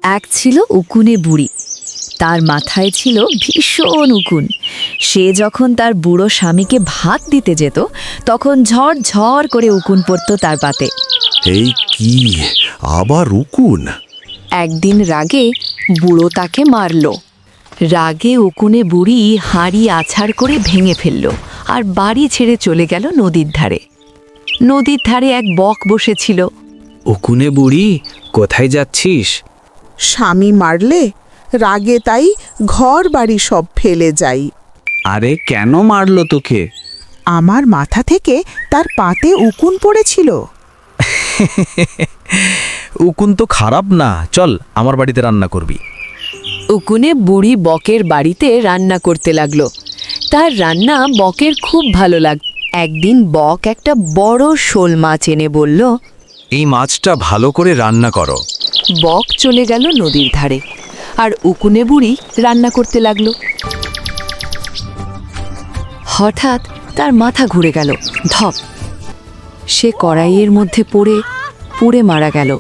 এক ছিল উকুনে বুড়ি। তার মাথায় ছিল ভীষণ উকুন। সে যখন তার বুড়ো স্বামীকে ভাত দিতে যেত তখন ঝড় ঝড় করে উকুন পড়ত তার পাতে। এই কি আবার উকুন? একদিন রাগে বুড়ো তাকে মারল। রাগে উকুনে বুড়ি হাঁড়ি আছাড় করে ভেঙে ফেলল আর বাড়ি ছেড়ে চলে গেল নদীর ধারে। নদীর ধারে এক বক বসেছিল। উকুনে বুড়ি, কোথায় যাচ্ছিস? স্বামী মারলে রাগে তাই ঘর বাড়ি সব ফেলে যাই। আরে কেন মারলো তোকে? আমার মাথা থেকে তার পাতে উকুন পড়েছিল। উকুন তো খারাপ না, চল আমার বাড়িতে রান্না করবি। উকুনে বুড়ি বকের বাড়িতে রান্না করতে লাগলো। তার রান্না বকের খুব ভালো লাগলো। একদিন বক একটা বড় শোল মাছ এনে বলল, এই মাছটা ভালো করে রান্না করো। বক চলে গেল নদীর ধারে আর উকুনে বুড়ি রান্না করতে লাগলো। হঠাৎ তার মাথা ঘুরে গেল। ধপ! সে কড়াইয়ের মধ্যে পড়ে পুড়ে মারা গেল।